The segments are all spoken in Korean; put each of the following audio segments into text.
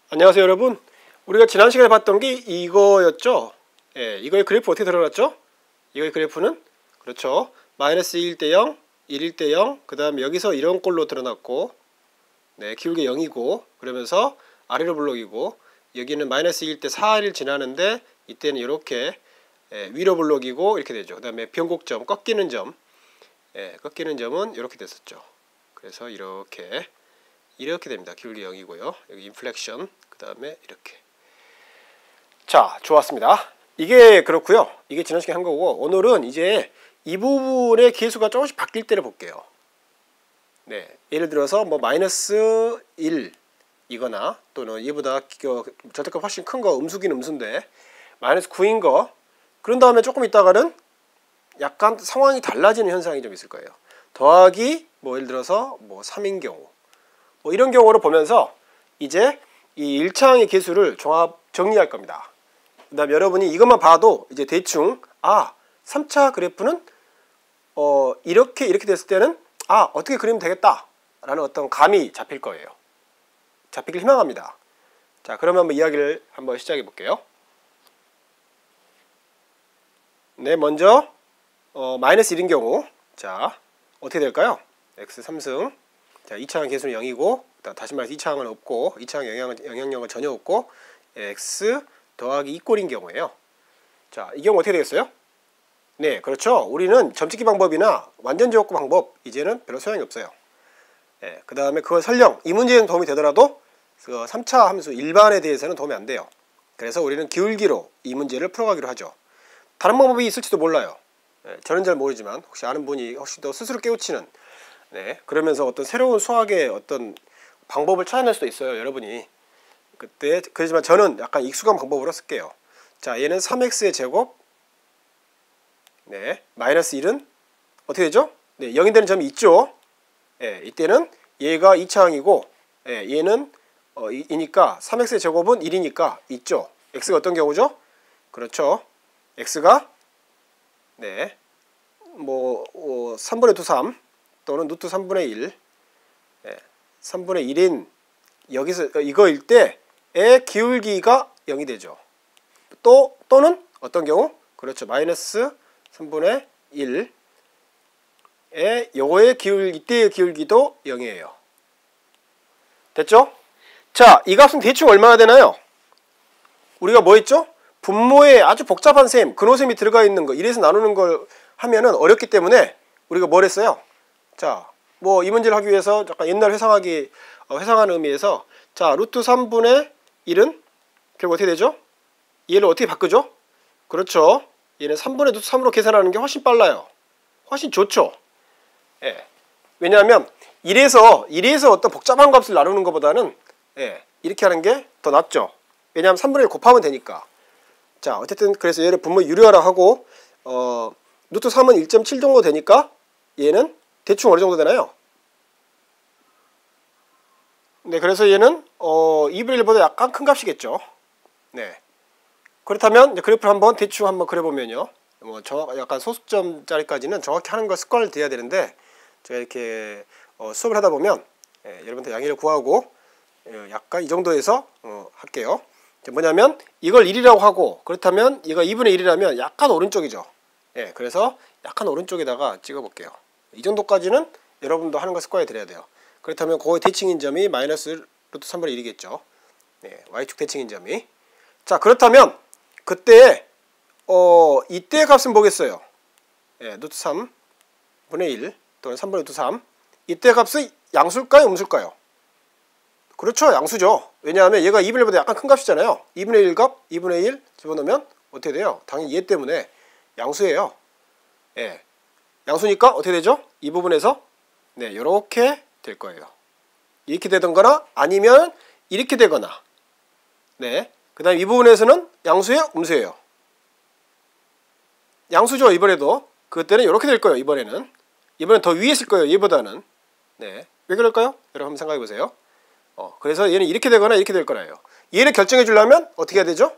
안녕하세요 여러분. 우리가 지난 시간에 봤던 게 이거였죠. 예, 이거의 그래프 어떻게 드러났죠? 이거의 그래프는 그렇죠, 마이너스 1대 0, 1일 대 0, 그 다음에 여기서 이런 꼴로 드러났고, 네, 기울기 0이고, 그러면서 아래로 블록이고, 여기는 마이너스 1 대 4일 지나는데 이때는 이렇게 위로 블록이고 이렇게 되죠. 그 다음에 변곡점, 꺾이는 점, 꺾이는 점은 이렇게 됐었죠. 그래서 이렇게 됩니다. 기울기 0이고요. 여기 인플렉션, 그 다음에 이렇게. 자, 좋았습니다. 이게 그렇고요. 이게 지난 시간에 한 거고, 오늘은 이제 이 부분의 계수가 조금씩 바뀔 때를 볼게요. 네, 예를 들어서 뭐 마이너스 1 이거나 또는 이보다 절대값 훨씬 큰 거, 음수긴 음수인데 마이너스 9인 거, 그런 다음에 조금 있다가는 약간 상황이 달라지는 현상이 좀 있을 거예요. 더하기 뭐 예를 들어서 뭐 3인 경우, 뭐 이런 경우를 보면서 이제 이 1차항의 계수를 정리할 겁니다. 그 다음에 여러분이 이것만 봐도 이제 대충 3차 그래프는 이렇게 됐을 때는 어떻게 그리면 되겠다 라는 어떤 감이 잡힐 거예요. 잡히길 희망합니다. 자, 그러면 한번 이야기를 한번 시작해 볼게요. 네, 먼저 마이너스 1인 경우, 자, 어떻게 될까요? x 3승. 자, 2차항 계수는 0이고, 다시 말해서 2차항은 없고, 2차항 영향력은 전혀 없고, x 더하기 2꼴인 경우예요. 자, 이 경우 어떻게 되겠어요? 네, 그렇죠. 우리는 점찍기 방법이나 완전제곱구 방법, 이제는 별로 소용이 없어요. 그 다음에 그거 설령 이 문제에는 도움이 되더라도 그 3차 함수 일반에 대해서는 도움이 안 돼요. 그래서 우리는 기울기로 이 문제를 풀어가기로 하죠. 다른 방법이 있을지도 몰라요. 저는 잘 모르지만 혹시 아는 분이 혹시 더 스스로 깨우치는, 그러면서 어떤 새로운 수학의 어떤 방법을 찾아낼 수도 있어요, 여러분이. 그때 그렇지만 저는 약간 익숙한 방법으로 쓸게요. 자, 얘는 3x의 제곱, 마이너스 1은 어떻게 되죠? 0이 되는 점이 있죠. 이때는 얘가 2차항이고, 얘는 2니까 3x의 제곱은 1이니까 있죠. x가 어떤 경우죠? 그렇죠, x가 3분의 2, 3 또는 루트 3분의 1, 3분의 1인 여기서 이거일 때의 기울기가 0이 되죠. 또는 어떤 경우? 그렇죠, 마이너스 3분의 1의 요거의 이때의 기울기도 0이에요. 됐죠? 자, 이 값은 대충 얼마나 되나요? 우리가 뭐 했죠? 분모에 아주 복잡한 셈, 근호셈이 들어가 있는 거, 1에서 나누는 걸 하면은 어렵기 때문에 우리가 뭘 했어요? 자, 뭐 이 문제를 하기 위해서 약간 옛날 회상하는 의미에서, 자, 루트 3분의 1은 결국 어떻게 되죠? 얘를 어떻게 바꾸죠? 그렇죠, 얘는 3분의 루트 3으로 계산하는 게 훨씬 빨라요. 훨씬 좋죠. 왜냐하면 1에서 어떤 복잡한 값을 나누는 것보다는 이렇게 하는 게 더 낫죠. 왜냐하면 3분의 1 곱하면 되니까. 자, 어쨌든 그래서 얘를 분모 유료화라 하고, 루트 3은 1.7 정도 되니까 얘는 대충 어느 정도 되나요? 네, 그래서 얘는 2분의 1보다 약간 큰 값이겠죠. 네. 그렇다면 이제 그래프를 대충 한번 그려보면요, 뭐 약간 소수점짜리까지는 정확히 하는 거 습관을 들여야 되는데, 제가 이렇게 수업을 하다 보면 여러분들 양해를 구하고 약간 이 정도에서 할게요. 뭐냐면 이걸 1이라고 하고, 그렇다면 이거 2분의 1이라면 약간 오른쪽이죠. 그래서 약간 오른쪽에다가 찍어 볼게요. 이 정도까지는 여러분도 하는 거 습관에 들여야 돼요. 그렇다면 그거의 대칭인 점이 마이너스 루트 3분의 1이겠죠. y축 대칭인 점이. 자, 그렇다면 그때 이때의 값은 뭐겠어요? 루트 3분의 1 또는 3분의 루트 3. 이때 값은 양수일까요, 음수일까요? 그렇죠, 양수죠. 왜냐하면 얘가 2분의 1보다 약간 큰 값이잖아요. 2분의 1 값, 2분의 1 집어넣으면 어떻게 돼요? 당연히 얘 때문에 양수예요. 양수니까 어떻게 되죠? 이 부분에서 이렇게 될 거예요. 이렇게 되던거나 아니면 이렇게 되거나. 그 다음에 이 부분에서는 양수예요, 음수예요? 양수죠, 이번에도. 그때는 이렇게 될 거예요. 이번에는 더 위에 있을 거예요, 얘보다는. 왜 그럴까요? 여러분 한번 생각해 보세요. 그래서 얘는 이렇게 되거나 이렇게 될 거라요. 얘를 결정해 주려면 어떻게 해야 되죠?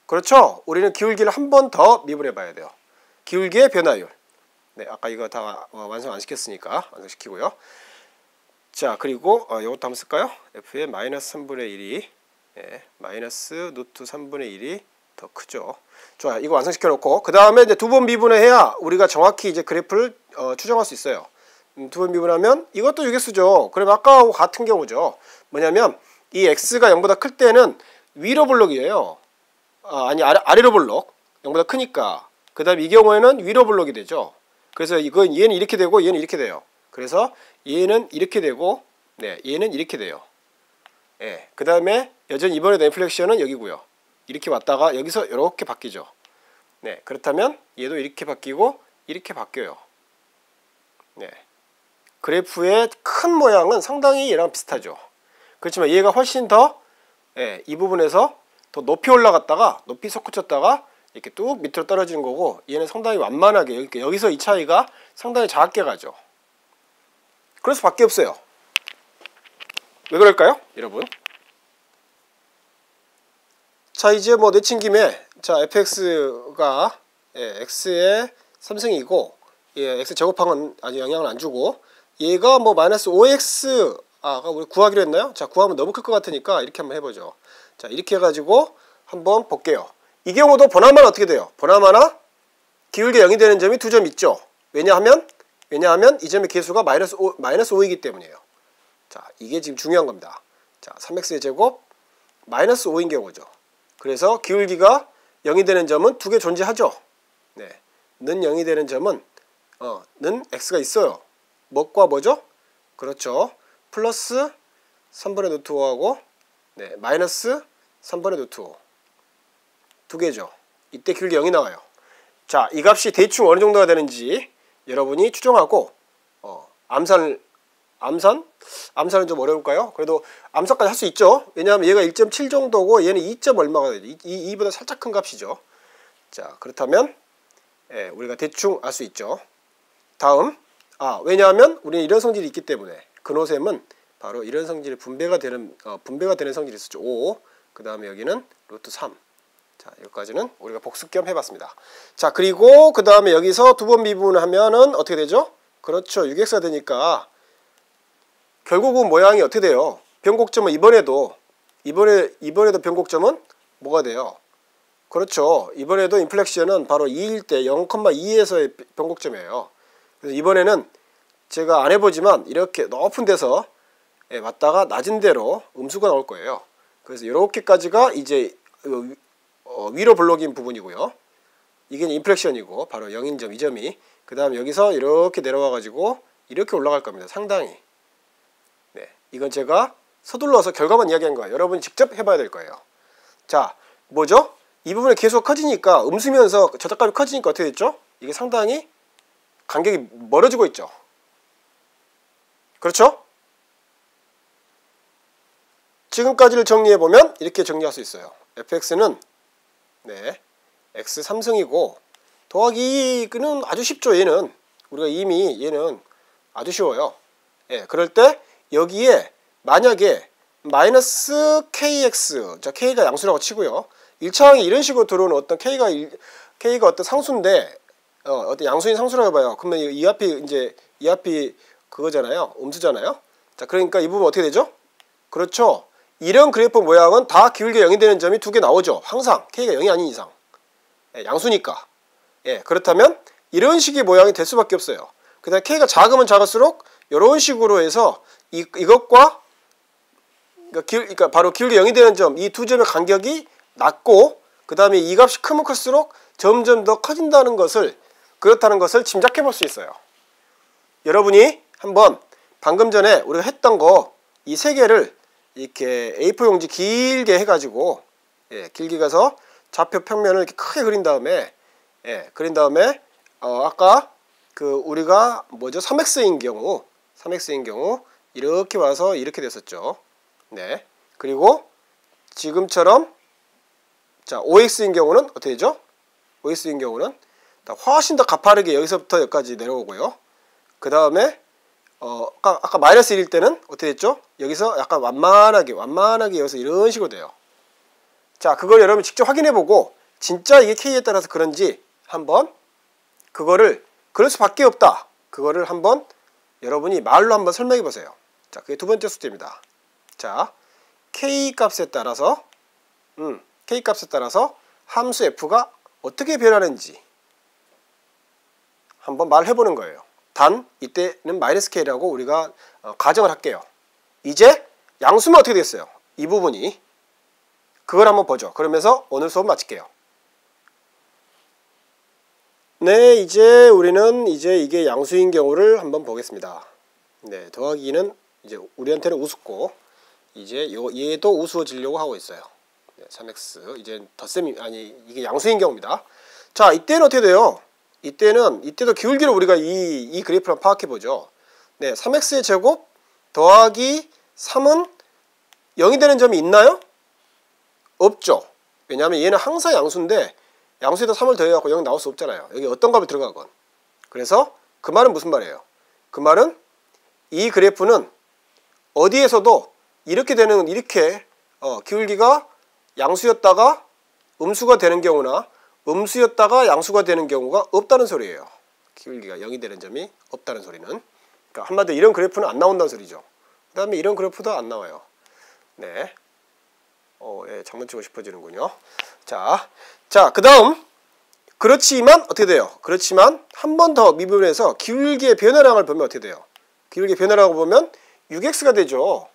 그렇죠, 우리는 기울기를 한 번 더 미분해 봐야 돼요. 기울기의 변화율. 아까 이거 다 완성 안 시켰으니까 완성시키고요. 자, 그리고 이것도 한번 쓸까요? f의 마이너스 3분의 1이 예, 마이너스 루트 3분의 1이 더 크죠. 좋아요. 이거 완성시켜 놓고 그 다음에 이제 두 번 미분을 해야 우리가 정확히 이제 그래프를 추정할 수 있어요. 두 번 미분하면 이것도 6x죠. 그럼 아까하고 같은 경우죠. 뭐냐면 이 x가 0보다 클 때는 위로 블록이에요. 아니 아래로 블록. 0보다 크니까. 그 다음 이 경우에는 위로 블록이 되죠. 그래서 이건 얘는 이렇게 되고 얘는 이렇게 돼요. 그래서 얘는 이렇게 되고 네, 얘는 이렇게 돼요. 예, 그 다음에 여전히 이번에도 인플렉션은 여기고요. 이렇게 왔다가 여기서 이렇게 바뀌죠. 네, 그렇다면 얘도 이렇게 바뀌고 이렇게 바뀌어요. 네, 그래프의 큰 모양은 상당히 얘랑 비슷하죠. 그렇지만 얘가 훨씬 더 이 부분에서 더 높이 올라갔다가 높이 솟구쳤다가 이렇게 뚝 밑으로 떨어지는 거고 얘는 상당히 완만하게 여기서 이 차이가 상당히 작게 가죠. 그래서 밖에 없어요. 왜 그럴까요, 여러분? 자, 이제 뭐 내친 김에 자 fx가 x의 3승이고 x 제곱항은 아주 영향을 안 주고 얘가 뭐 마이너스 5x 아까 우리 구하기로 했나요? 자, 구하면 너무 클 것 같으니까 이렇게 한번 해보죠. 자, 이렇게 해가지고 한번 볼게요. 이 경우도 보나마나 어떻게 돼요? 보나마나 기울기 0이 되는 점이 두 점 있죠. 왜냐하면 이 점의 개수가 마이너스 5이기 때문이에요. 자, 이게 지금 중요한 겁니다. 자, 3x의 제곱 마이너스 5인 경우죠. 그래서 기울기가 0이 되는 점은 두 개 존재하죠. 네, 는 0이 되는 점은 는 x가 있어요. 뭐과 뭐죠? 그렇죠. 플러스 3분의 루트 5하고 네, 마이너스 3분의 루트 5 두 개죠. 이때 기울기 0이 나와요. 자, 이 값이 대충 어느 정도가 되는지 여러분이 추정하고 암산은 좀 어려울까요? 그래도 암산까지 할 수 있죠. 왜냐하면 얘가 1.7 정도고 얘는 2. 얼마가 돼요? 2보다 살짝 큰 값이죠. 자, 그렇다면 우리가 대충 알 수 있죠. 다음, 왜냐하면 우리는 이런 성질이 있기 때문에 근호셈은 바로 이런 성질이 분배가 되는 성질이 있었죠. 5. 그 다음에 여기는 루트 3. 자, 여기까지는 우리가 복습 겸 해봤습니다. 자, 그리고 그 다음에 여기서 두 번 미분하면은 어떻게 되죠? 그렇죠. 6x가 되니까 결국은 모양이 어떻게 돼요? 변곡점은 이번에도 변곡점은 뭐가 돼요? 그렇죠. 이번에도 인플렉션은 바로 2일 때 0,2에서의 변곡점이에요. 그래서 이번에는 제가 안 해보지만 이렇게 높은 데서 왔다가 낮은 데로 음수가 나올 거예요. 그래서 이렇게까지가 이제 위로 블록인 부분이고요. 이게 인플렉션이고 바로 0인 점, 이 점이. 그 다음 여기서 이렇게 내려와 가지고 이렇게 올라갈 겁니다. 상당히. 네, 이건 제가 서둘러서 결과만 이야기한 거예요. 여러분이 직접 해봐야 될 거예요. 자, 뭐죠? 이 부분의 개수가 커지니까 음수면서 저작값이 커지니까 어떻게 됐죠? 이게 상당히 간격이 멀어지고 있죠. 그렇죠? 지금까지를 정리해보면 이렇게 정리할 수 있어요. fx는 네, x 3승이고 더하기는 아주 쉽죠. 얘는 우리가 이미 얘는 아주 쉬워요. 예, 그럴 때 여기에 만약에 마이너스 kx, 자 k가 양수라고 치고요. 1차항이 이런 식으로 들어오는 어떤 k가 어떤 상수인데 어떤 양수인 상수라고 해봐요. 그러면 이 앞이 그거잖아요. 음수잖아요. 자, 그러니까 이 부분 어떻게 되죠? 그렇죠. 이런 그래프 모양은 다 기울기 0이 되는 점이 두 개 나오죠. 항상 k가 0이 아닌 이상. 양수니까. 예, 그렇다면 이런 식의 모양이 될 수밖에 없어요. 그 다음에 k가 작으면 작을수록 이런 식으로 해서 이것과 그러니까 바로 기울기 0이 되는 점, 이 두 점의 간격이 낮고 그 다음에 이 값이 크면 클수록 점점 더 커진다는 것을, 그렇다는 것을 짐작해 볼 수 있어요. 여러분이 한번 방금 전에 우리가 했던 거 이 세 개를 이렇게 A4 용지 길게 해가지고 길게 가서 좌표 평면을 이렇게 크게 그린 다음에 아까 그 우리가 뭐죠? 3x인 경우 이렇게 와서 이렇게 됐었죠. 네. 그리고 지금처럼 자 5x인 경우는 어떻게 되죠? 5x인 경우는 훨씬 더 가파르게 여기서부터 여기까지 내려오고요. 그 다음에 아까 마이너스 1일 때는 어떻게 됐죠? 여기서 약간 완만하게 여기서 이런 식으로 돼요. 자, 그걸 여러분 직접 확인해보고 진짜 이게 k에 따라서 그런지 한번 그거를 그럴 수밖에 없다. 그거를 한번 여러분이 말로 한번 설명해 보세요. 자, 그게 두 번째 숙제입니다. 자, k 값에 따라서 함수 f가 어떻게 변하는지 한번 말해보는 거예요. 단 이때는 마이너스 k라고 우리가 가정을 할게요. 이제 양수면 어떻게 됐어요? 이 부분이. 그걸 한번 보죠. 그러면서 오늘 수업 마칠게요. 네, 이제 우리는 이게 양수인 경우를 한번 보겠습니다. 네, 더하기 2는 이제 우리한테는 우습고, 이제 얘도 우스워지려고 하고 있어요. 네, 3x 이제 덧셈이 이게 양수인 경우입니다. 자, 이때는 어떻게 돼요? 이때도 기울기를 우리가 이 그래프를 파악해 보죠. 네, 3x의 제곱 더하기 3은 0이 되는 점이 있나요? 없죠. 왜냐하면 얘는 항상 양수인데 양수에다 3을 더해갖고 0이 나올 수 없잖아요. 여기 어떤 값이 들어가건. 그래서 그 말은 무슨 말이에요? 그 말은 이 그래프는 어디에서도 이렇게 기울기가 양수였다가 음수가 되는 경우나 음수였다가 양수가 되는 경우가 없다는 소리예요. 기울기가 0이 되는 점이 없다는 소리는. 그러니까 한마디로 이런 그래프는 안 나온다는 소리죠. 그 다음에 이런 그래프도 안 나와요. 네. 예, 장난치고 싶어지는군요. 자, 그 다음. 그렇지만 어떻게 돼요? 그렇지만 한 번 더 미분해서 기울기의 변화량을 보면 어떻게 돼요? 기울기의 변화량을 보면 6x가 되죠.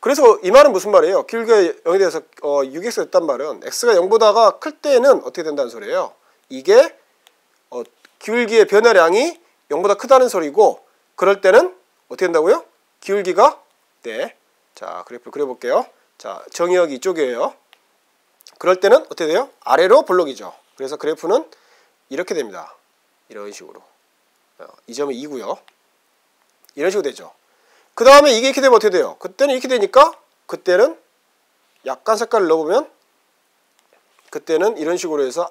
그래서 이 말은 무슨 말이에요? 기울기가 0이 돼서 6x가 됐단 말은 x가 0보다가 클 때는 어떻게 된다는 소리예요? 이게 기울기의 변화량이 0보다 크다는 소리고, 그럴 때는 어떻게 된다고요? 기울기가, 네, 자 그래프 그려볼게요. 자, 정의역이 이쪽이에요. 그럴 때는 어떻게 돼요? 아래로 볼록이죠. 그래서 그래프는 이렇게 됩니다. 이런 식으로. 이 점이 2고요. 이런 식으로 되죠. 그 다음에 이게 이렇게 되면 어떻게 돼요? 그때는 이렇게 되니까 그때는 약간 색깔을 넣어보면 그때는 이런 식으로 해서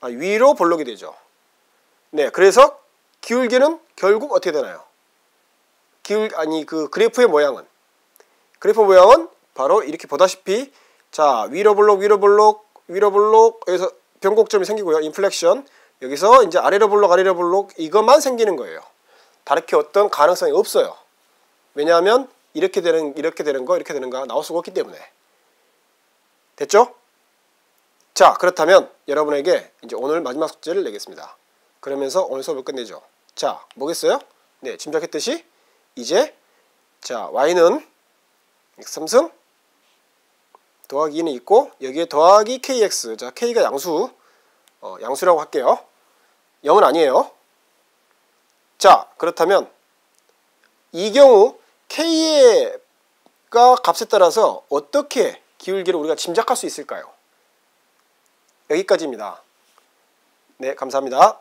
위로 볼록이 되죠. 네, 그래서 기울기는 결국 어떻게 되나요? 그 그래프의 모양은 바로 이렇게 보다시피, 자, 위로 볼록 여기서 변곡점이 생기고요. 인플렉션. 여기서 이제 아래로 볼록 이것만 생기는 거예요. 다르게 어떤 가능성이 없어요. 왜냐하면 이렇게 되는 거 나올 수가 없기 때문에. 됐죠? 자, 그렇다면 여러분에게 이제 오늘 마지막 숙제를 내겠습니다. 그러면서 오늘 수업을 끝내죠. 자, 뭐겠어요? 네, 짐작했듯이 이제 자, y는 x3승 더하기 2는 있고, 여기에 더하기 kx. 자, k가 양수라고 할게요. 0은 아니에요. 자, 그렇다면 이 경우 k가 값에 따라서 어떻게 기울기를 우리가 짐작할 수 있을까요? 여기까지입니다. 네, 감사합니다.